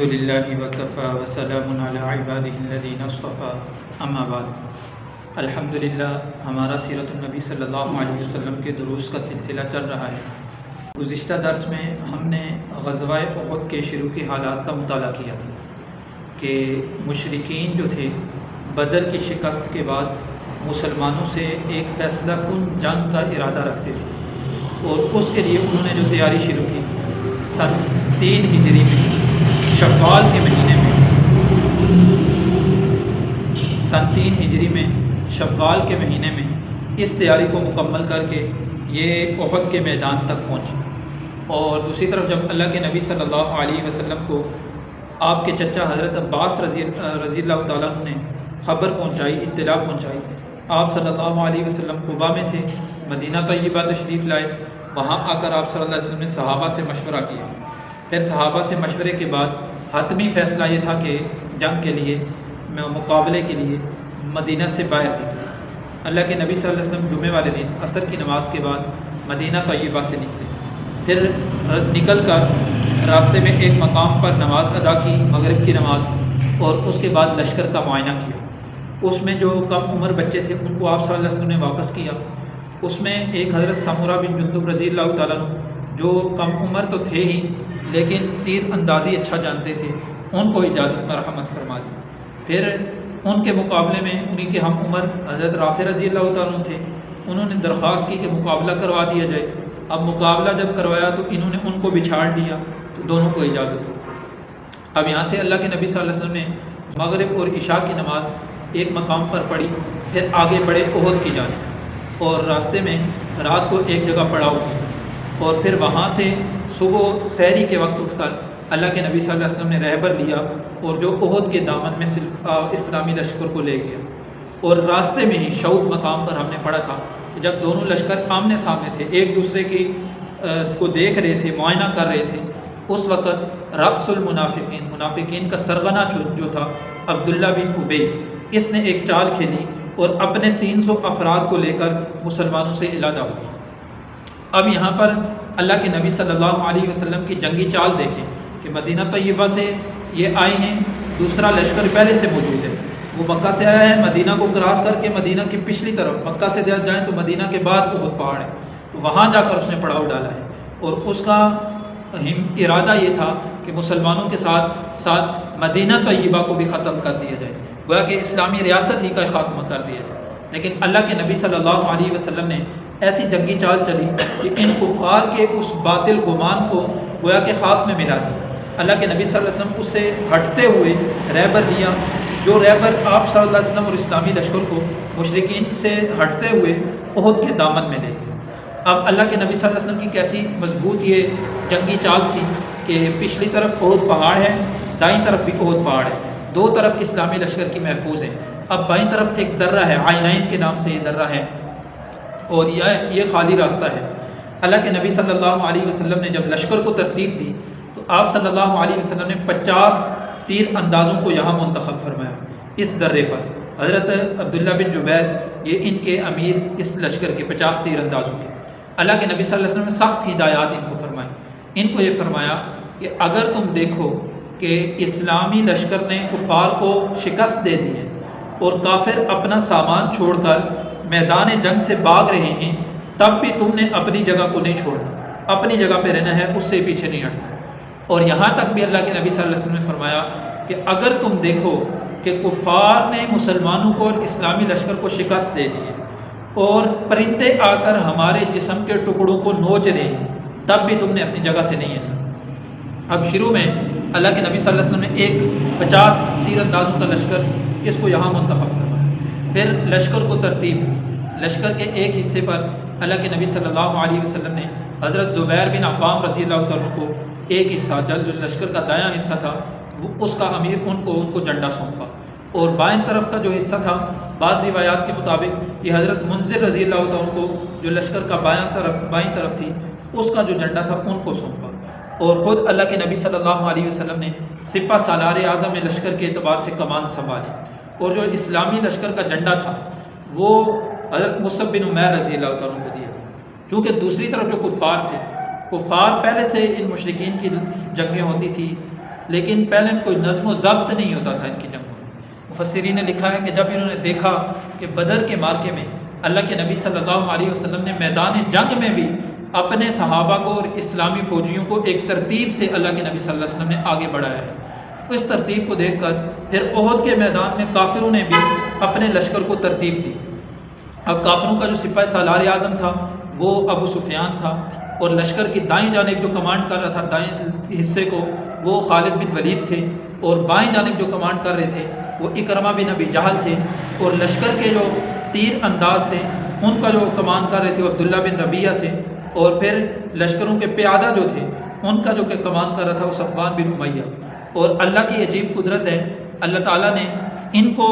الحمد للہ وکفی وسلام علی عبادہ الذین اصطفی اما بعد۔ الحمد للہ ہمارا سیرت النبی صلی اللہ علیہ وسلم کے دروس کا سلسلہ چل رہا ہے۔ گزشتہ درس میں ہم نے غزوہ احد کے شروع کے حالات کا مطالعہ کیا تھا کہ مشرکین جو تھے بدر کی شکست کے بعد مسلمانوں سے ایک فیصلہ کن جنگ کا ارادہ رکھتے تھے، اور اس کے لیے انہوں نے جو تیاری شروع کی سن 3 ہجری میں شوال کے مہینے میں شوال کے مہینے میں اس تیاری کو مکمل کر کے یہ احد کے میدان تک پہنچے۔ اور دوسری طرف جب اللہ کے نبی صلی اللہ علیہ وسلم کو آپ کے چچا حضرت عباس رضی اللہ تعالیٰ عنہ نے خبر پہنچائی، اطلاع پہنچائی، آپ صلی اللہ علیہ وسلم قباء میں تھے، مدینہ طیبہ تشریف لائے، وہاں آ کر آپ صلی اللہ علیہ وسلم نے صحابہ سے مشورہ کیا۔ پھر صحابہ سے مشورے کے بعد حتمی فیصلہ یہ تھا کہ جنگ کے لیے مقابلے کے لیے مدینہ سے باہر نکلے۔ اللہ کے نبی صلی اللہ علیہ وسلم جمعے والے دن عصر کی نماز کے بعد مدینہ طیبہ سے نکلے، پھر نکل کر راستے میں ایک مقام پر نماز ادا کی، مغرب کی نماز، اور اس کے بعد لشکر کا معائنہ کیا۔ اس میں جو کم عمر بچے تھے ان کو آپ صلی اللہ علیہ وسلم نے واپس کیا۔ اس میں ایک حضرت سمورہ بن جندب رضی اللہ تعالیٰ عنہ جو کم عمر تو تھے ہی لیکن تیر اندازی اچھا جانتے تھے، ان کو اجازت مرحمت فرما دی۔ پھر ان کے مقابلے میں انہیں کے ہم عمر حضرت رافع رضی اللہ تعالیٰ عنہ تھے، انہوں نے درخواست کی کہ مقابلہ کروا دیا جائے۔ اب مقابلہ جب کروایا تو انہوں نے ان کو بچھاڑ دیا تو دونوں کو اجازت ہو۔ اب یہاں سے اللہ کے نبی صلی اللہ علیہ وسلم نے مغرب اور عشاء کی نماز ایک مقام پر پڑھی، پھر آگے بڑھے احد کی جانب، اور راستے میں رات کو ایک جگہ پڑاؤ کی، اور پھر وہاں سے صبح سحری کے وقت اٹھ کر اللہ کے نبی صلی اللہ علیہ وسلم نے رہبر لیا اور جو احد کے دامن میں اسلامی لشکر کو لے گیا۔ اور راستے میں ہی شعود مقام پر ہم نے پڑھا تھا کہ جب دونوں لشکر آمنے سامنے تھے، ایک دوسرے کی کو دیکھ رہے تھے، معائنہ کر رہے تھے، اس وقت رقص المنافقین، منافقین کا سرغنہ جو تھا عبداللہ بن ابی، اس نے ایک چال کھیلی اور اپنے 300 افراد کو لے کر مسلمانوں سے علیحدہ ہو گیا۔ اب یہاں پر اللہ کے نبی صلی اللہ علیہ وسلم کی جنگی چال دیکھیں کہ مدینہ طیبہ سے یہ آئے ہیں، دوسرا لشکر پہلے سے موجود ہے، وہ مکہ سے آیا ہے، مدینہ کو کراس کر کے مدینہ کی پچھلی طرف مکہ سے جائیں تو مدینہ کے بعد بہت پہاڑ ہے، تو وہاں جا کر اس نے پڑاؤ ڈالا ہے، اور اس کا ارادہ یہ تھا کہ مسلمانوں کے ساتھ ساتھ مدینہ طیبہ کو بھی ختم کر دیا جائے، گویا کہ اسلامی ریاست ہی کا خاتمہ کر دیا جائے۔ لیکن اللہ کے نبی صلی اللہ علیہ وسلم نے ایسی جنگی چال چلی کہ ان کفار کے اس باطل گمان کو گویا کہ خاک میں ملا دیا۔ اللہ کے نبی صلی اللہ علیہ وسلم اس سے ہٹتے ہوئے رہبر لیا، جو رہبر آپ صلی اللہ علیہ وسلم اور اسلامی لشکر کو مشرکین سے ہٹتے ہوئے احد کے دامن میں لے گئے۔ اب اللہ کے نبی صلی اللہ علیہ وسلم کی کیسی مضبوط یہ جنگی چال تھی کہ پچھلی طرف احد پہاڑ ہے، دائیں طرف بھی احد پہاڑ ہے، دو طرف اسلامی لشکر کی محفوظ ہیں۔ اب بائیں طرف ایک درہ ہے، عینین کے نام سے یہ درہ ہے، اور یہ خالی راستہ ہے۔ اللہ کے نبی صلی اللہ علیہ وسلم نے جب لشکر کو ترتیب دی تو آپ صلی اللہ علیہ وسلم نے 50 تیر اندازوں کو یہاں منتخب فرمایا اس درے پر۔ حضرت عبداللہ بن جبیر یہ ان کے امیر اس لشکر کے 50 تیر اندازوں کے۔ اللہ کے نبی صلی اللہ علیہ وسلم نے سخت ہدایات ان کو فرمائی، ان کو یہ فرمایا کہ اگر تم دیکھو کہ اسلامی لشکر نے کفار کو شکست دے دی ہے اور کافر اپنا سامان چھوڑ کر میدان جنگ سے بھاگ رہے ہیں، تب بھی تم نے اپنی جگہ کو نہیں چھوڑنا، اپنی جگہ پہ رہنا ہے، اس سے پیچھے نہیں ہٹنا۔ اور یہاں تک بھی اللہ کے نبی صلی اللہ علیہ وسلم نے فرمایا کہ اگر تم دیکھو کہ کفار نے مسلمانوں کو اور اسلامی لشکر کو شکست دے دی ہے اور پرندے آ کر ہمارے جسم کے ٹکڑوں کو نوچ رہے ہیں، تب بھی تم نے اپنی جگہ سے نہیں ہٹنا۔ اب شروع میں اللہ کے نبی صلی اللہ علیہ وسلم نے ایک 50 تیر اندازوں کا لشکر اس کو یہاں منتخب فرمایا، پھر لشکر کو ترتیب دی۔ لشکر کے ایک حصے پر اللہ کے نبی صلی اللہ علیہ وسلم نے حضرت زبیر بن عوام رضی اللہ تعالیٰ کو ایک حصہ، جو لشکر کا دایاں حصہ تھا وہ اس کا امیر ان کو جھنڈا سونپا، اور بائیں طرف کا جو حصہ تھا بعض روایات کے مطابق یہ حضرت منذر رضی اللہ تعالیٰ کو جو لشکر کا بائیں طرف تھی اس کا جو جھنڈا تھا ان کو سونپا، اور خود اللہ کے نبی صلی اللہ علیہ وسلم نے سپہ سالار اعظم لشکر کے اعتبار سے کمان سنبھالی، اور جو اسلامی لشکر کا جھنڈا تھا وہ حضرت مصعب بن عمیر رضی اللہ تعالیٰ کو دیا، کیونکہ دوسری طرف جو کفار تھے، کفار پہلے سے ان مشرکین کی جنگیں ہوتی تھی، لیکن پہلے کوئی نظم و ضبط نہیں ہوتا تھا ان کی جنگوں میں۔ مفسرین نے لکھا ہے کہ جب انہوں نے دیکھا کہ بدر کے مارکے میں اللہ کے نبی صلی اللہ علیہ وسلم نے میدان جنگ میں بھی اپنے صحابہ کو اور اسلامی فوجیوں کو ایک ترتیب سے اللہ کے نبی صلی اللہ علیہ وسلم نے آگے بڑھایا ہے، اس ترتیب کو دیکھ کر پھر احد کے میدان میں کافروں نے بھی اپنے لشکر کو ترتیب دی۔ اب کافروں کا جو سپاہی سالار اعظم تھا وہ ابو سفیان تھا، اور لشکر کی دائیں جانب جو کمانڈ کر رہا تھا دائیں حصے کو وہ خالد بن ولید تھے، اور بائیں جانب جو کمانڈ کر رہے تھے وہ اکرمہ بن ابی جہل تھے، اور لشکر کے جو تیر انداز تھے ان کا جو کمانڈ کر رہے تھے عبداللہ بن ربیعہ تھے، اور پھر لشکروں کے پیادہ جو تھے ان کا جو کہ کمانڈ کر رہا تھا وہ صفوان بن امیہ۔ اور اللہ کی عجیب قدرت ہے، اللہ تعالیٰ نے ان کو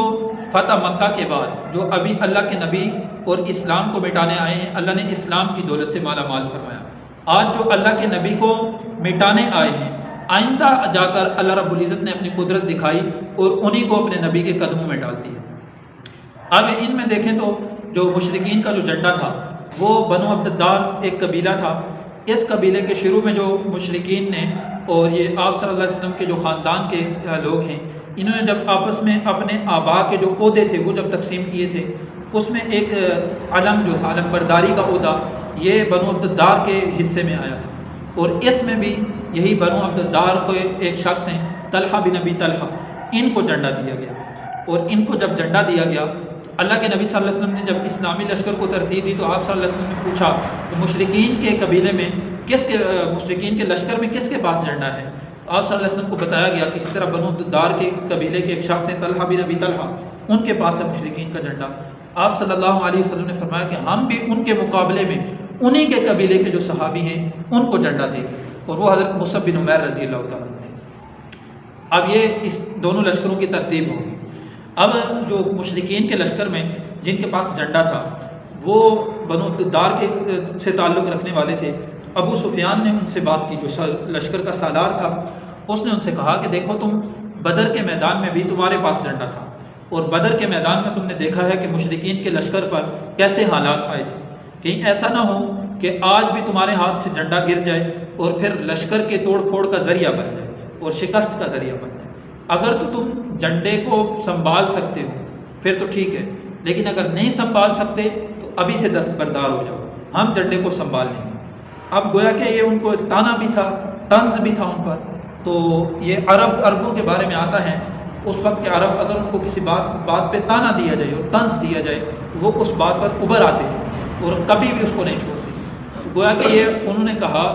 فتح مکہ کے بعد جو ابھی اللہ کے نبی اور اسلام کو مٹانے آئے ہیں، اللہ نے اسلام کی دولت سے مالا مال فرمایا۔ آج جو اللہ کے نبی کو مٹانے آئے ہیں، آئندہ جا کر اللہ رب العزت نے اپنی قدرت دکھائی اور انہی کو اپنے نبی کے قدموں میں ڈال دیا۔ اب ان میں دیکھیں تو جو مشرکین کا جو جھنڈا تھا وہ بنو عبد الدار ایک قبیلہ تھا، اس قبیلے کے شروع میں جو مشرکین نے اور یہ آپ صلی اللہ علیہ وسلم کے جو خاندان کے لوگ ہیں، انہوں نے جب آپس میں اپنے آبا کے جو عہدے تھے وہ جب تقسیم کیے تھے، اس میں ایک علم جو تھا، علم برداری کا عہدہ، یہ بنو عبد الدار کے حصے میں آیا تھا، اور اس میں بھی یہی بنو عبد الدار کو ایک شخص ہیں طلحہ بن ابی طلحہ، ان کو جھنڈا دیا گیا۔ اور ان کو جب جھنڈا دیا گیا، اللہ کے نبی صلی اللہ علیہ وسلم نے جب اسلامی لشکر کو ترتیب دی تو آپ صلی اللہ علیہ وسلم نے پوچھا کہ مشرکین کے قبیلے میں مشرکین کے لشکر میں کس کے پاس جھنڈا ہے؟ آپ صلی اللہ علیہ وسلم کو بتایا گیا کہ اسی طرح بنو عبد الدار کے قبیلے کے ایک شخص ہیں طلحہ بن ابی طلحہ، ان کے پاس ہے مشرکین کا جھنڈا۔ آپ صلی اللہ علیہ وسلم نے فرمایا کہ ہم بھی ان کے مقابلے میں انہی کے قبیلے کے جو صحابی ہیں ان کو جھنڈا دیں گے، اور وہ حضرت مصعب بن عمیر رضی اللہ تعالیٰ عنہ تھے۔ اب یہ اس دونوں لشکروں کی ترتیب ہوگی۔ اب جو مشرکین کے لشکر میں جن کے پاس جھنڈا تھا وہ بنو عبد الدار کے سے تعلق رکھنے والے تھے، ابو سفیان نے ان سے بات کی، جو لشکر کا سالار تھا، اس نے ان سے کہا کہ دیکھو تم بدر کے میدان میں بھی تمہارے پاس جھنڈا تھا، اور بدر کے میدان میں تم نے دیکھا ہے کہ مشرکین کے لشکر پر کیسے حالات آئے تھے، کہیں ایسا نہ ہو کہ آج بھی تمہارے ہاتھ سے جھنڈا گر جائے اور پھر لشکر کے توڑ پھوڑ کا ذریعہ بن جائے اور شکست کا ذریعہ بن جائے۔ اگر تو تم جھنڈے کو سنبھال سکتے ہو پھر تو ٹھیک ہے، لیکن اگر نہیں سنبھال سکتے تو ابھی سے دستبردار ہو جاؤ، ہم جھنڈے کو سنبھال لیں گے۔ اب گویا کہ یہ ان کو ایک تانا بھی تھا، طنز بھی تھا ان پر۔ تو یہ عربوں کے بارے میں آتا ہے، اس وقت کے عرب اگر ان کو کسی بات پہ تانا دیا جائے اور طنز دیا جائے وہ اس بات پر ابھر آتے تھے اور کبھی بھی اس کو نہیں چھوڑتے تھے۔ تو گویا کہ یہ انہوں نے کہا،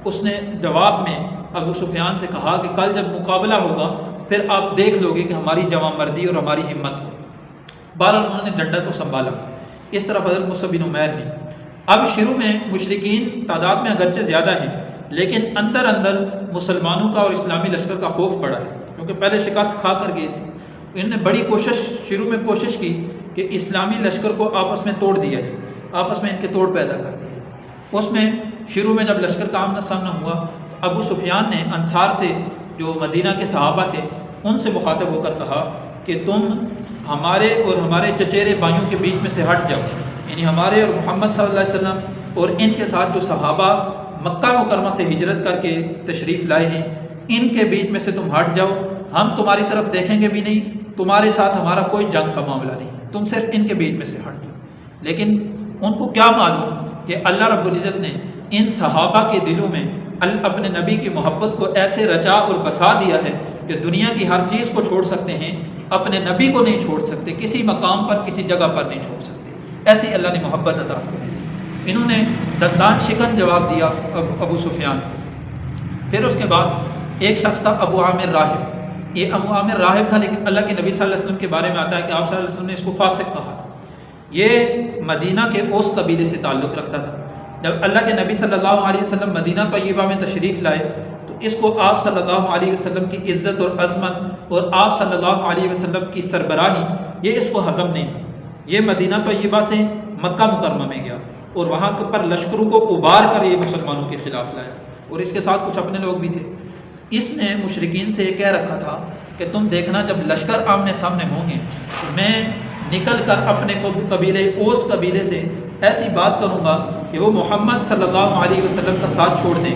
اس نے جواب میں ابو سفیان سے کہا کہ کل جب مقابلہ ہوگا پھر آپ دیکھ لو گے کہ ہماری جواں مردی اور ہماری ہمت۔ بہرحال انہوں نے جھنڈا کو سنبھالا۔ اس طرف حضرت مصعب بن عمیر ہیں۔ اب شروع میں مشرکین تعداد میں اگرچہ زیادہ ہیں، لیکن اندر اندر مسلمانوں کا اور اسلامی لشکر کا خوف بڑا ہے، کیونکہ پہلے شکست کھا کر گئے تھے۔ انہوں نے بڑی شروع میں کوشش کی کہ اسلامی لشکر کو آپس میں توڑ دیا جائے، آپس میں ان کے توڑ پیدا کر دیے۔ اس میں شروع میں جب لشکر کا آمنا سامنا ہوا تو ابو سفیان نے انصار سے جو مدینہ کے صحابہ تھے ان سے مخاطب ہو کر کہا کہ تم ہمارے اور ہمارے چچیرے بھائیوں کے بیچ میں سے ہٹ جاؤ، یعنی ہمارے اور محمد صلی اللہ علیہ وسلم اور ان کے ساتھ جو صحابہ مکہ مکرمہ سے ہجرت کر کے تشریف لائے ہیں ان کے بیچ میں سے تم ہٹ جاؤ، ہم تمہاری طرف دیکھیں گے بھی نہیں، تمہارے ساتھ ہمارا کوئی جنگ کا معاملہ نہیں، تم صرف ان کے بیچ میں سے ہٹ جاؤ۔ لیکن ان کو کیا معلوم کہ اللہ رب العزت نے ان صحابہ کے دلوں میں اپنے نبی کی محبت کو ایسے رچا اور بسا دیا ہے کہ دنیا کی ہر چیز کو چھوڑ سکتے ہیں، اپنے نبی کو نہیں چھوڑ سکتے، کسی مقام پر کسی جگہ پر نہیں چھوڑ سکتے، ایسی اللہ نے محبت عطا کی۔ انہوں نے دندان شکن جواب دیا ابو سفیان۔ پھر اس کے بعد ایک شخص تھا ابو عامر راہب۔ یہ ابو عامر راہب تھا، لیکن اللہ کے نبی صلی اللہ علیہ وسلم کے بارے میں آتا ہے کہ آپ صلی اللہ علیہ وسلم نے اس کو فاسق کہا تھا۔ یہ مدینہ کے اوس قبیلے سے تعلق رکھتا تھا۔ جب اللہ کے نبی صلی اللہ علیہ وسلم مدینہ طیبہ میں تشریف لائے تو اس کو آپ صلی اللہ علیہ وسلم کی عزت اور عظمت اور آپ صلی اللہ علیہ وسلم کی سربراہی یہ اس کو ہضم نہیں ہوئی۔ یہ مدینہ طیبہ سے مکہ مکرمہ میں گیا اور وہاں پر لشکروں کو ابھار کر یہ مسلمانوں کے خلاف لایا، اور اس کے ساتھ کچھ اپنے لوگ بھی تھے۔ اس نے مشرکین سے یہ کہہ رکھا تھا کہ تم دیکھنا جب لشکر آمنے سامنے ہوں گے تو میں نکل کر اپنے قبیلے اوس قبیلے سے ایسی بات کروں گا کہ وہ محمد صلی اللہ علیہ وسلم کا ساتھ چھوڑ دیں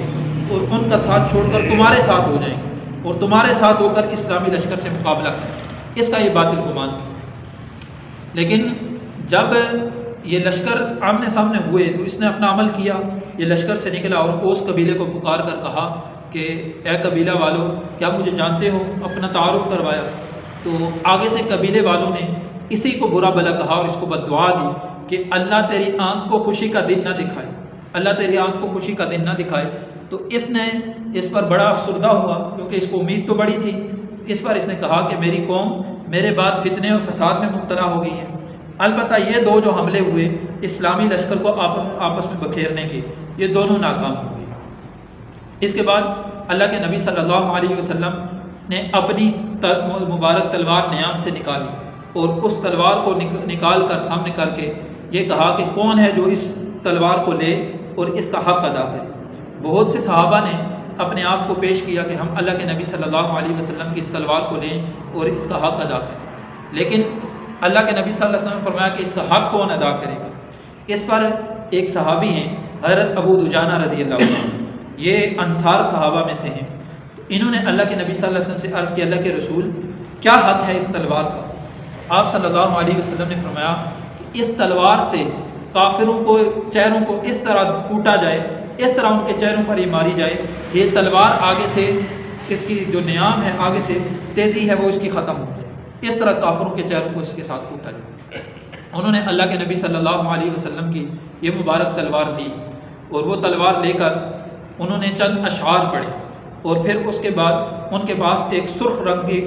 اور ان کا ساتھ چھوڑ کر تمہارے ساتھ ہو جائیں گے، اور تمہارے ساتھ ہو کر اسلامی لشکر سے مقابلہ کریں۔ اس کا یہ باطل گمان تھا۔ لیکن جب یہ لشکر آمنے سامنے ہوئے تو اس نے اپنا عمل کیا، یہ لشکر سے نکلا اور اوس قبیلے کو پکار کر کہا کہ اے قبیلہ والوں، کیا مجھے جانتے ہو؟ اپنا تعارف کروایا۔ تو آگے سے قبیلے والوں نے اسی کو برا بھلا کہا اور اس کو بد دعا دی کہ اللہ تیری آنکھ کو خوشی کا دن نہ دکھائے، اللہ تیری آنکھ کو خوشی کا دن نہ دکھائے۔ تو اس نے اس پر بڑا افسردہ ہوا، کیونکہ اس کو امید تو بڑی تھی۔ اس پر اس نے کہا کہ میری قوم میرے بعد فتنے اور فساد میں مبتلا ہو گئی ہے۔ البتہ یہ دو جو حملے ہوئے اسلامی لشکر کو آپس میں بکھیرنے کے، یہ دونوں ناکام ہو گئے۔ اس کے بعد اللہ کے نبی صلی اللہ علیہ وسلم نے اپنی مبارک تلوار نیام سے نکالی اور اس تلوار کو نکال کر سامنے کر کے یہ کہا کہ کون ہے جو اس تلوار کو لے اور اس کا حق ادا کرے۔ بہت سے صحابہ نے اپنے آپ کو پیش کیا کہ ہم اللہ کے نبی صلی اللہ علیہ وسلم کی اس تلوار کو لیں اور اس کا حق ادا کریں، لیکن اللہ کے نبی صلی اللہ علیہ وسلم نے فرمایا کہ اس کا حق کون ادا کرے گا؟ اس پر ایک صحابی ہیں حضرت ابو دجانہ رضی اللہ عنہ، یہ انصار صحابہ میں سے ہیں۔ تو انہوں نے اللہ کے نبی صلی اللہ علیہ وسلم سے عرض کیا اللہ کے رسول کیا حق ہے اس تلوار کا؟ آپ صلی اللہ علیہ وسلم نے فرمایا کہ اس تلوار سے کافروں کو چہروں کو اس طرح کوٹا جائے، اس طرح ان کے چہروں پر یہ ماری جائے، یہ تلوار آگے سے اس کی جو نیام ہے آگے سے تیزی ہے وہ اس کی ختم ہو جائے، اس طرح کافروں کے چہروں کو اس کے ساتھ کوٹا جائے۔ انہوں نے اللہ کے نبی صلی اللہ علیہ وسلم کی یہ مبارک تلوار لی اور وہ تلوار لے کر انہوں نے چند اشعار پڑھے، اور پھر اس کے بعد ان کے پاس ایک سرخ رنگ کی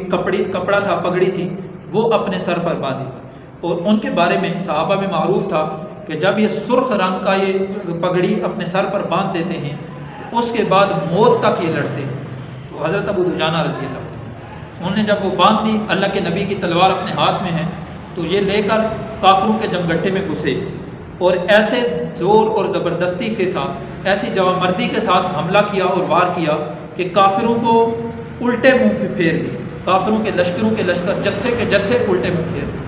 کپڑا تھا، پگڑی تھی، وہ اپنے سر پر باندھی، اور ان کے بارے میں صحابہ میں معروف تھا کہ جب یہ سرخ رنگ کا یہ پگڑی اپنے سر پر باندھ دیتے ہیں اس کے بعد موت تک یہ لڑتے ہیں۔ تو حضرت ابو دجانہ رضی اللہ عنہ انہوں نے جب وہ باندھ دی، اللہ کے نبی کی تلوار اپنے ہاتھ میں ہے، تو یہ لے کر کافروں کے جمگٹے میں گھسے اور ایسے زور اور زبردستی سے ساتھ ایسی جوامردی کے ساتھ حملہ کیا اور وار کیا کہ کافروں کو الٹے منہ پہ پھیر دی، کافروں کے لشکر جتھے کے جتھے الٹے منہ پھیر دی،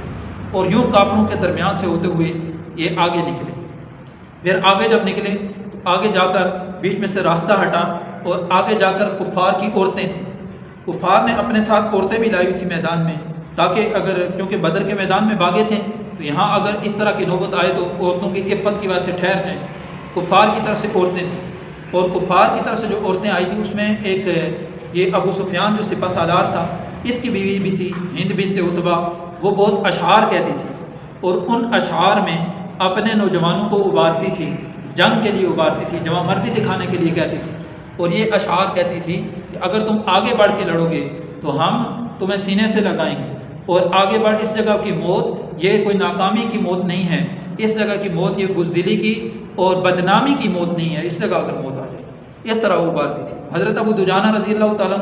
اور یوں کافروں کے درمیان سے ہوتے ہوئے یہ آگے نکلے۔ پھر آگے جب نکلے تو آگے جا کر بیچ میں سے راستہ ہٹا اور آگے جا کر کفار کی عورتیں تھیں، کفار نے اپنے ساتھ عورتیں بھی لائی ہوئی تھی میدان میں، تاکہ اگر چونکہ بدر کے میدان میں باغے تھے تو یہاں اگر اس طرح کی نوبت آئے تو عورتوں کی عفت کی وجہ سے ٹھہر جائیں۔ کفار کی طرف سے عورتیں تھیں، اور کفار کی طرف سے جو عورتیں آئی تھیں اس میں ایک یہ ابو سفیان جو سپہ سالار تھا اس کی بیوی بھی تھی ہند بنت عتبہ، وہ بہت اشعار کہتی تھی اور ان اشعار میں اپنے نوجوانوں کو ابارتی تھی، جنگ کے لیے ابارتی تھی، جوان مردی دکھانے کے لیے کہتی تھی، اور یہ اشعار کہتی تھی کہ اگر تم آگے بڑھ کے لڑو گے تو ہم تمہیں سینے سے لگائیں گے، اور آگے بڑھ، اس جگہ کی موت یہ کوئی ناکامی کی موت نہیں ہے، اس جگہ کی موت یہ بزدلی کی اور بدنامی کی موت نہیں ہے، اس جگہ اگر موت آ جائے تو اس طرح وہ ابارتی تھی۔ حضرت ابو دجانہ رضی اللہ تعالیٰ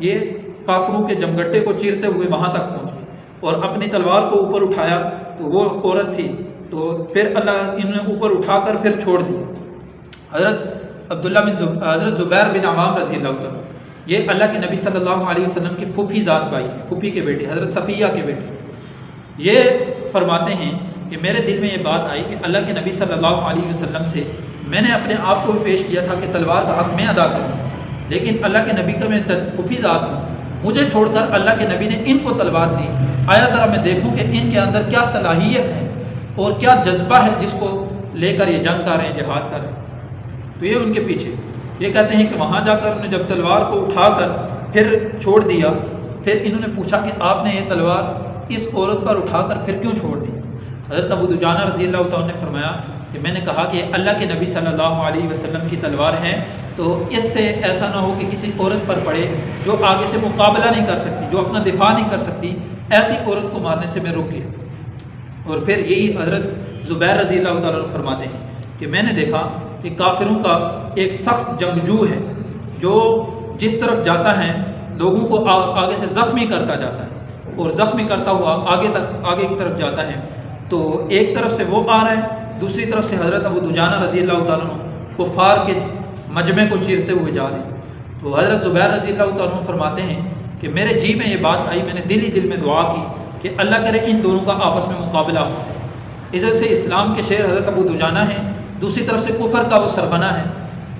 یہ کافروں کے جمگٹے کو چیرتے ہوئے وہاں تک پہنچے اور اپنی تلوار کو اوپر اٹھایا تو وہ عورت تھی، تو پھر اللہ انہوں نے اوپر اٹھا کر پھر چھوڑ دی۔ حضرت زبیر بن عوام رضی اللہ تعالیٰ یہ اللہ کے نبی صلی اللہ علیہ وسلم کی پھوپھی ذات بھائی، پھوپھی کے بیٹے، حضرت صفیہ کے بیٹے، یہ فرماتے ہیں کہ میرے دل میں یہ بات آئی کہ اللہ کے نبی صلی اللہ علیہ وسلم سے میں نے اپنے آپ کو بھی پیش کیا تھا کہ تلوار کا حق میں ادا کروں، لیکن اللہ کے نبی کا میں پھوپھی ذات ہوں، مجھے چھوڑ کر اللہ کے نبی نے ان کو تلوار دی، آیا ذرا میں دیکھوں کہ ان کے اندر کیا صلاحیت ہے اور کیا جذبہ ہے جس کو لے کر یہ جنگ کر رہے ہیں، جہاد کر رہے ہیں۔ تو یہ ان کے پیچھے یہ کہتے ہیں کہ وہاں جا کر انہوں نے جب تلوار کو اٹھا کر پھر چھوڑ دیا، پھر انہوں نے پوچھا کہ آپ نے یہ تلوار اس عورت پر اٹھا کر پھر کیوں چھوڑ دی؟ حضرت ابو دجانہ رضی اللہ تعالیٰ نے فرمایا کہ میں نے کہا کہ اللہ کے نبی صلی اللہ علیہ وسلم کی تلوار ہے، تو اس سے ایسا نہ ہو کہ کسی عورت پر پڑے جو آگے سے مقابلہ نہیں کر سکتی، جو اپنا دفاع نہیں کر سکتی، ایسی عورت کو مارنے سے میں رک گیا۔ اور پھر یہی حضرت زبیر رضی اللہ تعالیٰ عنہ فرماتے ہیں کہ میں نے دیکھا کہ کافروں کا ایک سخت جنگجو ہے جو جس طرف جاتا ہے لوگوں کو آگے سے زخمی کرتا جاتا ہے اور زخمی کرتا ہوا آگے کی طرف جاتا ہے، تو ایک طرف سے وہ آ رہا ہے، دوسری طرف سے حضرت ابو دجانہ رضی اللہ تعالیٰ عنہ کفار کے مجمع کو چیرتے ہوئے جا رہے ہیں۔ تو حضرت زبیر رضی اللہ تعالیٰ عنہ فرماتے ہیں کہ میرے جی میں یہ بات آئی، میں نے دل میں دعا کی کہ اللہ کرے ان دونوں کا آپس میں مقابلہ ہو۔ ادھر سے اسلام کے شیر حضرت ابو دجانہ ہیں، دوسری طرف سے کفر کا وہ سربنا ہے،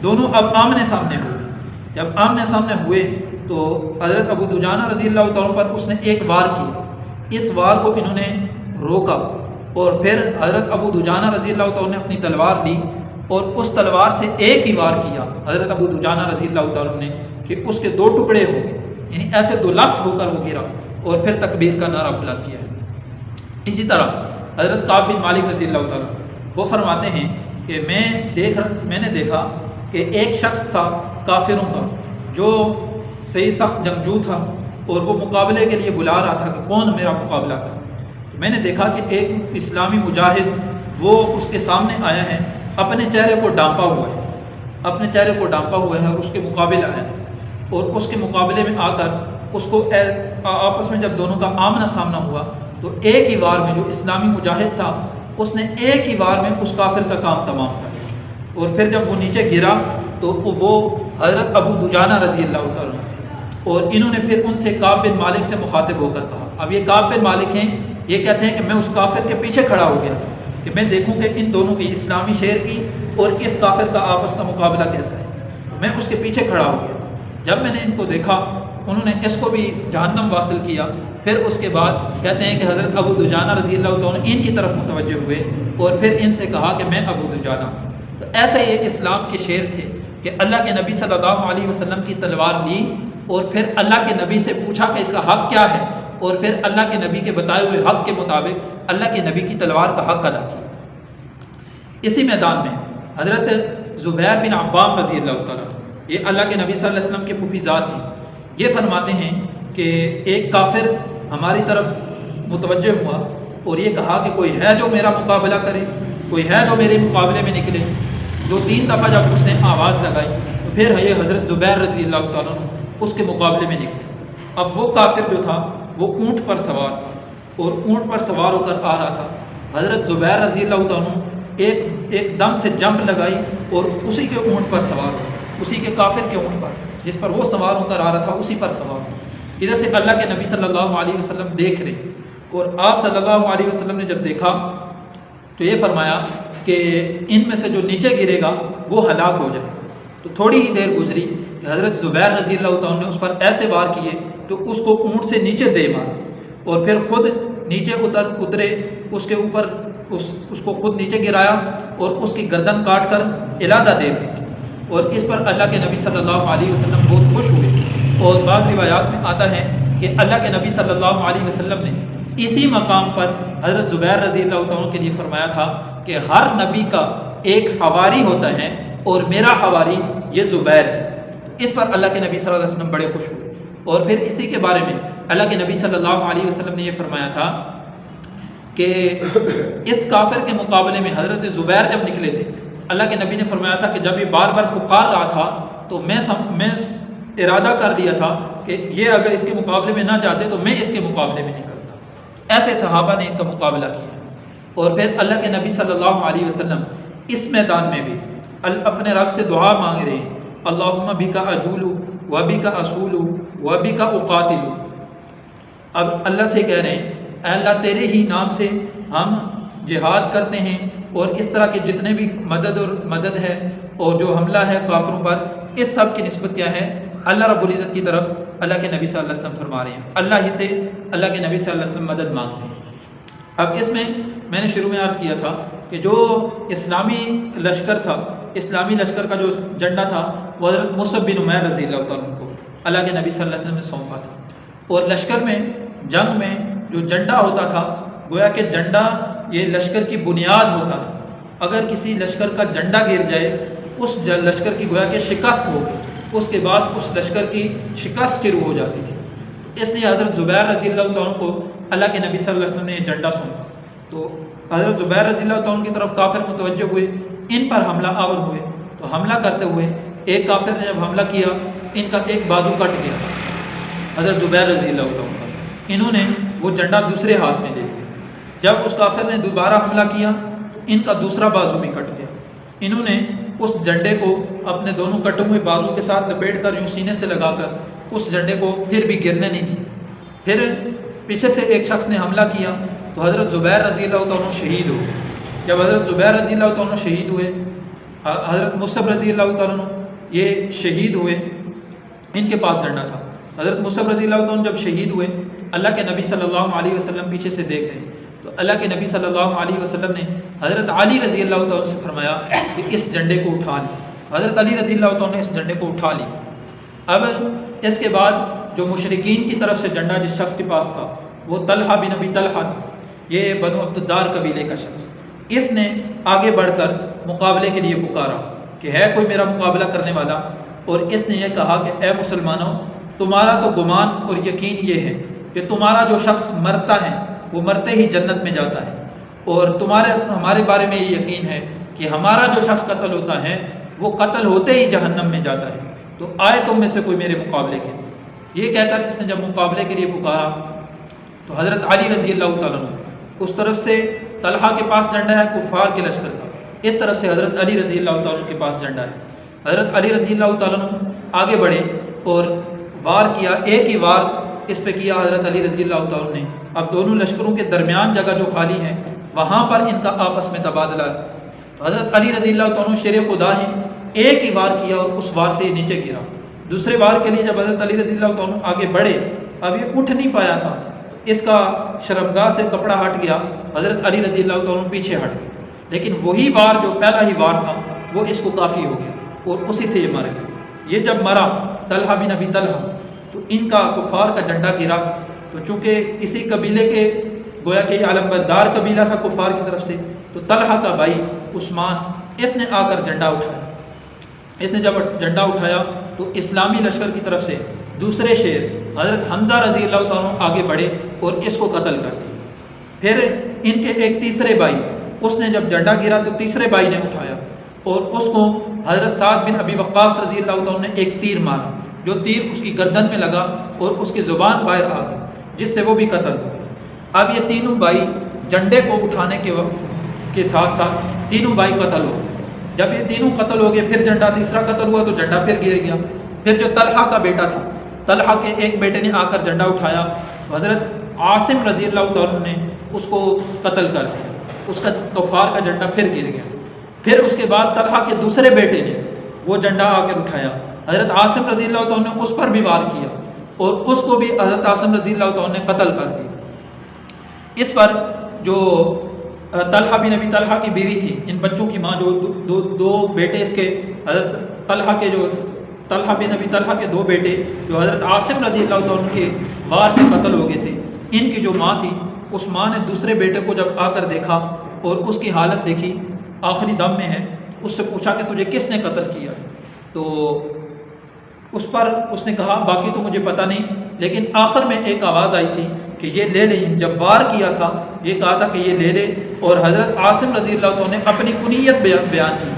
دونوں اب آمنے سامنے ہوئے۔ جب آمنے سامنے ہوئے تو حضرت ابو دجانہ رضی اللہ تعالیٰ پر اس نے ایک وار کیا، اس وار کو انہوں نے روکا، اور پھر حضرت ابو دجانہ رضی اللہ تعالیٰ نے اپنی تلوار لی اور اس تلوار سے ایک ہی وار کیا حضرت ابو دجانہ رضی اللہ تعالیٰ نے کہ اس کے 2 ٹکڑے ہو گئے، یعنی ایسے 2 لخت ہو کر وہ گرا، اور پھر تکبیر کا نعرہ بلند کیا ہے۔ اسی طرح حضرت کعب بن مالک رضی اللہ تعالیٰ وہ فرماتے ہیں کہ میں نے دیکھا کہ ایک شخص تھا کافروں کا جو صحیح سخت جنگجو تھا، اور وہ مقابلے کے لیے بلا رہا تھا کہ کون میرا مقابلہ کرے۔ میں نے دیکھا کہ ایک اسلامی مجاہد وہ اس کے سامنے آیا ہے، اپنے چہرے کو ڈانپا ہوا ہے اور اس کے مقابلہ ہے، اور اس کے مقابلے میں آ کر اس کو آپس میں جب دونوں کا آمنا سامنا ہوا تو ایک ہی وار میں جو اسلامی مجاہد تھا اس نے ایک ہی وار میں اس کافر کا کام تمام کر دیا، اور پھر جب وہ نیچے گرا تو وہ حضرت ابو دجانہ رضی اللہ تعالیٰ تھے، اور انہوں نے پھر ان سے کعب بن مالک سے مخاطب ہو کر کہا، اب یہ کعب بن مالک ہیں، یہ کہتے ہیں کہ میں اس کافر کے پیچھے کھڑا ہو گیا تھا کہ میں دیکھوں کہ ان دونوں کی اسلامی شہر کی اور اس کافر کا آپس کا مقابلہ کیسا ہے، تو میں اس کے پیچھے کھڑا ہو گیا تھا۔ جب میں نے ان کو دیکھا انہوں نے اس کو بھی جہنم واصل کیا۔ پھر اس کے بعد کہتے ہیں کہ حضرت ابو دجانہ رضی اللہ تعالیٰ ان کی طرف متوجہ ہوئے اور پھر ان سے کہا کہ میں ابو دجانہ ہوں۔ تو ایسے یہ اسلام کے شعر تھے کہ اللہ کے نبی صلی اللہ علیہ وسلم کی تلوار لی اور پھر اللہ کے نبی سے پوچھا کہ اس کا حق کیا ہے، اور پھر اللہ کے نبی کے بتائے ہوئے حق کے مطابق اللہ کے نبی کی تلوار کا حق ادا کیا۔ اسی میدان میں حضرت زبیر بن عوام رضی اللہ تعالیٰ، یہ اللہ کے نبی صلی اللہ علیہ وسلم کے پھوپھی ذات ہیں، یہ فرماتے ہیں کہ ایک کافر ہماری طرف متوجہ ہوا اور یہ کہا کہ کوئی ہے جو میرا مقابلہ کرے، کوئی ہے جو میرے مقابلے میں نکلے۔ 2-3 دفعہ جب اس نے آواز لگائی تو پھر یہ حضرت زبیر رضی اللہ تعالیٰ اس کے مقابلے میں نکلے۔ اب وہ کافر جو تھا وہ اونٹ پر سوار تھا اور اونٹ پر سوار ہو کر آ رہا تھا۔ حضرت زبیر رضی اللہ تعالیٰ ایک دم سے جمپ لگائی اور اسی کے اونٹ پر سوار ہو، اسی کے کافر کے اونٹ پر جس پر وہ سوار ہو کر آ رہا تھا اسی پر سوار ہو۔ ادھر سے اللہ کے نبی صلی اللہ علیہ وسلم دیکھ رہے، اور آپ صلی اللہ علیہ وسلم نے جب دیکھا تو یہ فرمایا کہ ان میں سے جو نیچے گرے گا وہ ہلاک ہو جائے۔ تو تھوڑی ہی دیر گزری کہ حضرت زبیر رضی اللہ تعالیٰ نے اس پر ایسے وار کیے تو اس کو اونٹ سے نیچے دے مارا، اور پھر خود نیچے اترے اس کے اوپر اس کو خود نیچے گرایا اور اس کی گردن کاٹ کر علادہ دے دی، اور اس پر اللہ کے نبی صلی اللہ علیہ وسلم بہت خوش ہوئے۔ اور بعض روایات میں آتا ہے کہ اللہ کے نبی صلی اللہ علیہ وسلم نے اسی مقام پر حضرت زبیر رضی اللہ تعالیٰ کے لیے فرمایا تھا کہ ہر نبی کا ایک حواری ہوتا ہے اور میرا حواری یہ زبیر ہے۔ اس پر اللہ کے نبی صلی اللہ علیہ وسلم بڑے خوش ہوئے، اور پھر اسی کے بارے میں اللہ کے نبی صلی اللہ علیہ وسلم نے یہ فرمایا تھا کہ اس کافر کے مقابلے میں حضرت زبیر جب نکلے تھے، اللہ کے نبی نے فرمایا تھا کہ جب یہ بار بار پکار رہا تھا تو میں ارادہ کر لیا تھا کہ یہ اگر اس کے مقابلے میں نہ جاتے تو میں اس کے مقابلے میں نکلتا۔ ایسے صحابہ نے ان کا مقابلہ کیا، اور پھر اللہ کے نبی صلی اللہ علیہ وسلم اس میدان میں بھی اپنے رب سے دعا مانگ رہے ہیں، اللہم بکا اجول و بکا اصول و بکا اقاتل۔ اب اللہ سے کہہ رہے ہیں اے اللہ تیرے ہی نام سے ہم جہاد کرتے ہیں، اور اس طرح کے جتنے بھی مدد ہے اور جو حملہ ہے کافروں پر، اس سب کی نسبت کیا ہے؟ اللہ رب العزت کی طرف۔ اللہ کے نبی صلی اللہ علیہ وسلم فرما رہے ہیں اللہ ہی سے اللہ کے نبی صلی اللہ علیہ وسلم مدد مانگتے ہیں۔ اب اس میں نے شروع میں عرض کیا تھا کہ جو اسلامی لشکر تھا، اسلامی لشکر کا جو جھنڈا تھا وہ حضرت مصعب بن عمیر رضی اللہ تعالیٰ عنہ کو اللہ کے نبی صلی اللہ علیہ وسلم نے سونپا تھا، اور لشکر میں جنگ میں جو جھنڈا ہوتا تھا گویا کہ جھنڈا یہ لشکر کی بنیاد ہوتا تھا۔ اگر کسی لشکر کا جھنڈا گر جائے اس لشکر کی گویا کہ شکست ہو، اس کے بعد اس لشکر کی شکست شروع ہو جاتی تھی۔ اس لیے حضرت زبیر رضی اللہ تعالیٰ کو اللہ کے نبی صلی اللہ علیہ وسلم نے یہ جھنڈا سونپا۔ تو حضرت زبیر رضی اللہ تعالیٰ کی طرف کافر متوجہ ہوئے، ان پر حملہ آور ہوئے، تو حملہ کرتے ہوئے ایک کافر نے جب حملہ کیا ان کا ایک بازو کٹ گیا حضرت زبیر رضی اللہ تعالیٰ کا، انہوں نے وہ جھنڈا دوسرے ہاتھ میں لے لیا۔ جب اس کافر نے دوبارہ حملہ کیا تو ان کا دوسرا بازو بھی کٹ گیا۔ انہوں نے اس جھنڈے کو اپنے دونوں کٹے ہوئے بازو کے ساتھ لپیٹ کر یوں سینے سے لگا کر اس جھنڈے کو پھر بھی گرنے نہیں دیا۔ پھر پیچھے سے ایک شخص نے حملہ کیا تو حضرت زبیر رضی اللہ تعالیٰ شہید ہو گئے۔ جب حضرت زبیر رضی اللہ تعالیٰ شہید ہوئے، حضرت مصعب رضی اللہ تعالیٰ یہ شہید ہوئے، ان کے پاس جھنڈا تھا، حضرت مصعب رضی اللہ عنہ جب شہید ہوئے، اللہ کے نبی صلی اللہ علیہ وسلم پیچھے سے دیکھ رہے ہیں، تو اللہ کے نبی صلی اللہ علیہ وسلم نے حضرت علی رضی اللہ عنہ سے فرمایا کہ اس جھنڈے کو اٹھا لی۔ حضرت علی رضی اللہ عنہ نے اس جھنڈے کو اٹھا لی۔ اب اس کے بعد جو مشرکین کی طرف سے جھنڈا جس شخص کے پاس تھا وہ طلحہ بن ابی طلحہ تھا، یہ بنو عبدالدار قبیلے کا شخص، اس نے آگے بڑھ کر مقابلے کے لیے پکارا کہ ہے کوئی میرا مقابلہ کرنے والا، اور اس نے یہ کہا کہ اے مسلمانوں، تمہارا تو گمان اور یقین یہ ہے کہ تمہارا جو شخص مرتا ہے وہ مرتے ہی جنت میں جاتا ہے، اور ہمارے بارے میں یہ یقین ہے کہ ہمارا جو شخص قتل ہوتا ہے وہ قتل ہوتے ہی جہنم میں جاتا ہے، تو آئے تم میں سے کوئی میرے مقابلے کے لیے۔ یہ کہہ کر اس نے جب مقابلے کے لیے پکارا تو حضرت علی رضی اللہ تعالیٰ عنہ، اس طرف سے طلحہ کے پاس جھنڈا ہے کفار کے لشکر کا، اس طرف سے حضرت علی رضی اللہ تعالیٰ عنہ کے پاس جھنڈا ہے۔ حضرت علی رضی اللہ تعالیٰ عنہ آگے بڑھے اور وار کیا، ایک ہی وار اس پہ کیا حضرت علی رضی اللہ تعالیٰ عنہ نے۔ اب دونوں لشکروں کے درمیان جگہ جو خالی ہے وہاں پر ان کا آپس میں تبادلہ ہے، تو حضرت علی رضی اللہ تعالیٰ عنہ شیر خدا ہیں، ایک ہی وار کیا اور اس وار سے یہ نیچے گرا۔ دوسرے وار کے لیے جب حضرت علی رضی اللہ تعالیٰ عنہ آگے بڑھے، اب یہ اٹھ نہیں پایا تھا، اس کا شرمگاہ سے کپڑا ہٹ گیا، حضرت علی رضی اللہ تعالیٰ عنہ پیچھے ہٹ گئے، لیکن وہی وار جو پہلا ہی وار تھا وہ اس کو کافی ہو گیا اور اسی سے یہ مر گیا۔ یہ جب مرا طلحہ بن ابی طلحہ تو ان کا کفار کا جھنڈا گرا، تو چونکہ اسی قبیلے کے گویا کہ یہ علمبردار قبیلہ تھا کفار کی طرف سے، تو طلحہ کا بھائی عثمان اس نے آ کر جھنڈا اٹھایا۔ اس نے جب جھنڈا اٹھایا تو اسلامی لشکر کی طرف سے دوسرے شیر حضرت حمزہ رضی اللہ تعالیٰ عنہ آگے بڑھے اور اس کو قتل کر دیا۔ پھر ان کے ایک تیسرے بھائی، اس نے جب جھنڈا گرا تو تیسرے بھائی نے اٹھایا اور اس کو حضرت سعد بن ابی وقاص رضی اللہ تعالیٰ عنہ نے ایک تیر مارا، جو تیر اس کی گردن میں لگا اور اس کی زبان باہر آ گئی، جس سے وہ بھی قتل ہو گیا۔ اب یہ تینوں بھائی جھنڈے کو اٹھانے کے ساتھ ساتھ تینوں بھائی قتل ہو گئے۔ جب یہ تینوں قتل ہو گئے، پھر جھنڈا تیسرا قتل ہوا تو جھنڈا پھر گر گیا۔ پھر جو طلحہ کا بیٹا تھا، طلحہ کے ایک بیٹے نے آ کر جھنڈا اٹھایا، حضرت عاصم رضی اللہ تعالیٰ نے اس کو قتل کر دیا، اس کا کفار کا جھنڈا پھر گر گیا۔ پھر اس کے بعد طلحہ کے دوسرے بیٹے نے وہ جھنڈا آ کر اٹھایا، حضرت عاصم رضی اللہ تعالیٰ نے اس پر بھی وار کیا اور اس کو بھی حضرت عاصم رضی اللہ تعالیٰ نے قتل کر دیا۔ اس پر جو طلحہ بن ابی طلحہ کی بیوی تھی، ان بچوں کی ماں، جو دو بیٹے اس کے حضرت طلحہ بن ابی طلحہ کے دو بیٹے جو حضرت عاصم رضی اللہ تعالیٰ کے وار سے قتل ہو گئے تھے، ان کی جو ماں تھی، اس ماں نے دوسرے بیٹے کو جب آ کر دیکھا اور اس کی حالت دیکھی، آخری دم میں ہے، اس سے پوچھا کہ تجھے کس نے قتل کیا؟ تو اس پر اس نے کہا باقی تو مجھے پتہ نہیں، لیکن آخر میں ایک آواز آئی تھی کہ یہ لے لیں۔ جب وار کیا تھا یہ کہا تھا کہ یہ لے لے، اور حضرت عاصم رضی اللہ تعالیٰ نے اپنی کنیت بیان کی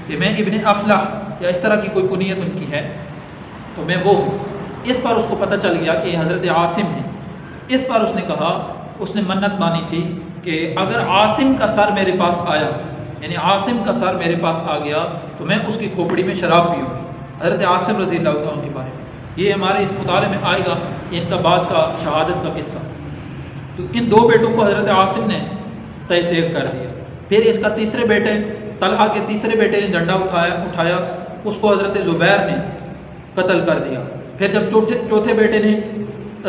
کہ میں ابن افلح یا اس طرح کی کوئی کنیت ان کی ہے تو میں وہ ہوں۔ اس پر اس کو پتہ چل گیا کہ یہ حضرت عاصم ہیں۔ اس پر اس نے کہا، اس نے منت مانی تھی کہ اگر عاصم کا سر میرے پاس آیا، یعنی عاصم کا سر میرے پاس آ گیا تو میں اس کی کھوپڑی میں شراب پیوں گی، حضرت عاصم رضی اللہ تعالیٰ کے بارے میں۔ یہ ہمارے اس مطالعے میں آئے گا ان کا بعد کا شہادت کا قصہ۔ تو ان دو بیٹوں کو حضرت عاصم نے تیغ کر دیا۔ پھر اس کا تیسرے بیٹے، طلحہ کے تیسرے بیٹے نے جھنڈا اٹھایا، اس کو حضرت زبیر نے قتل کر دیا۔ پھر جب چوتھے بیٹے نے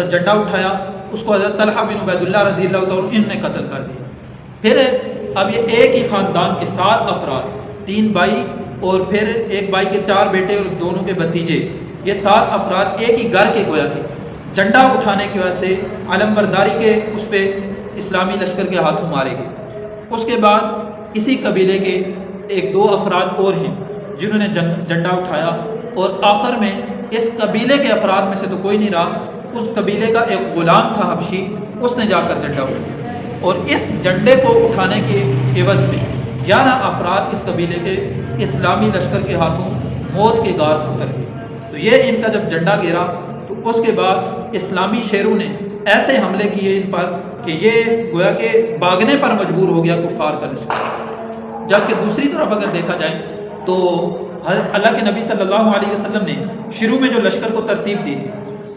جھنڈا اٹھایا، اس کو حضرت طلحہ بن عبید اللہ رضی اللہ تعالیٰ ان نے قتل کر دیا۔ پھر اب یہ ایک ہی خاندان کے 7 افراد، 3 بھائی اور پھر ایک بھائی کے 4 بیٹے اور دونوں کے بھتیجے، یہ 7 افراد ایک ہی گھر کے گویا کے جھنڈا اٹھانے کی وجہ سے علمبرداری کے اس پہ اسلامی لشکر کے ہاتھوں مارے گئے۔ اس کے بعد اسی قبیلے کے 1-2 افراد اور ہیں جنہوں نے جھنڈا اٹھایا، اور آخر میں اس قبیلے کے افراد میں سے تو کوئی نہیں رہا، اس قبیلے کا ایک غلام تھا حبشی، اس نے جا کر جھنڈا اٹھایا، اور اس جھنڈے کو اٹھانے کے عوض میں 11 افراد اس قبیلے کے اسلامی لشکر کے ہاتھوں موت کے غار اتر گئے۔ تو یہ ان کا جب جھنڈا گرا تو اس کے بعد اسلامی شیروں نے ایسے حملے کیے ان پر کہ یہ گویا کہ بھاگنے پر مجبور ہو گیا کفار کا لشکر۔ جبکہ دوسری طرف اگر دیکھا جائے تو اللہ کے نبی صلی اللہ علیہ وسلم نے شروع میں جو لشکر کو ترتیب دی تھی،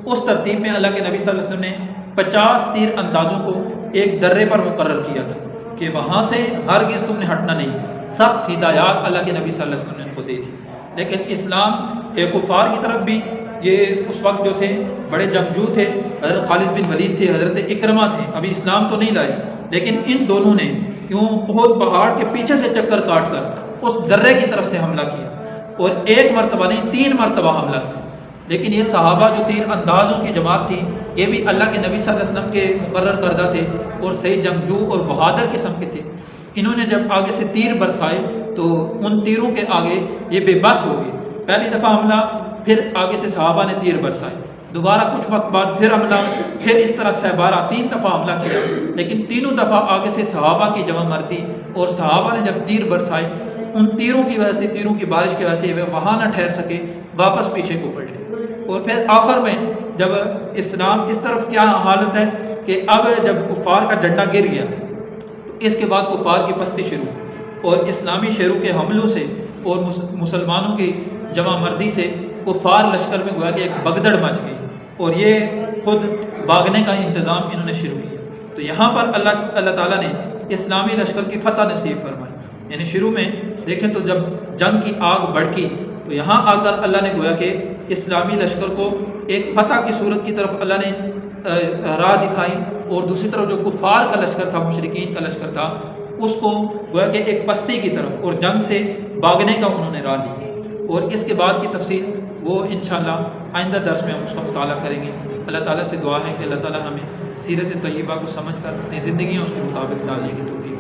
اس ترتیب میں اللہ کے نبی صلی اللہ علیہ وسلم نے 50 تیر اندازوں کو ایک درے پر مقرر کیا تھا کہ وہاں سے ہرگز تم نے ہٹنا نہیں ہے۔ سخت ہدایات اللہ کے نبی صلی اللہ علیہ وسلم نے ان کو دی تھی، لیکن اسلام کفار کی طرف بھی یہ اس وقت جو تھے بڑے جنگجو تھے، حضرت خالد بن ولید تھے، حضرت اکرمہ تھے، ابھی اسلام تو نہیں لائے، لیکن ان دونوں نے یوں احد پہاڑ کے پیچھے سے چکر کاٹ کر اس درے کی طرف سے حملہ کیا، اور ایک مرتبہ نہیں 3 مرتبہ حملہ کیا۔ لیکن یہ صحابہ جو تیر اندازوں کی جماعت تھی، یہ بھی اللہ کے نبی صلی اللہ علیہ وسلم کے مقرر کردہ تھے اور صحیح جنگجو اور بہادر قسم کے تھے۔ انہوں نے جب آگے سے تیر برسائے تو ان تیروں کے آگے یہ بے بس ہو گئے۔ پہلی دفعہ حملہ، پھر آگے سے صحابہ نے تیر برسائے، دوبارہ کچھ وقت بعد پھر حملہ، پھر اس طرح 3 دفعہ حملہ کیا، لیکن تینوں دفعہ آگے سے صحابہ کی جمع مردی اور صحابہ نے جب تیر برسائے، ان تیروں کی وجہ سے، تیروں کی بارش کی وجہ سے وہ وہاں نہ ٹھہر سکے، واپس پیچھے کو پلٹے۔ اور پھر آخر میں جب اسلام اس طرف کیا حالت ہے کہ اب جب کفار کا جھنڈا گر گیا تو اس کے بعد کفار کی پستی شروع، اور اسلامی شہروں کے حملوں سے اور مسلمانوں کی جمع مردی سے کفار لشکر میں گویا کہ ایک بگدڑ مچ گئی، اور یہ خود بھاگنے کا انتظام انہوں نے شروع کیا۔ تو یہاں پر اللہ تعالیٰ نے اسلامی لشکر کی فتح نصیب فرمائی۔ یعنی شروع میں دیکھیں تو جب جنگ کی آگ بھڑکی تو یہاں آ کر اللہ نے گویا کہ اسلامی لشکر کو ایک فتح کی صورت کی طرف اللہ نے راہ دکھائی، اور دوسری طرف جو کفار کا لشکر تھا، مشرکین کا لشکر تھا، اس کو گویا کہ ایک پستی کی طرف اور جنگ سے بھاگنے کا انہوں نے راہ دی۔ اور اس کے بعد کی تفصیل وہ انشاءاللہ آئندہ درس میں ہم اس کا مطالعہ کریں گے۔ اللہ تعالیٰ سے دعا ہے کہ اللہ تعالیٰ ہمیں سیرت طیبہ کو سمجھ کر اپنی زندگیاں اس کے مطابق ڈالنے کی توفیق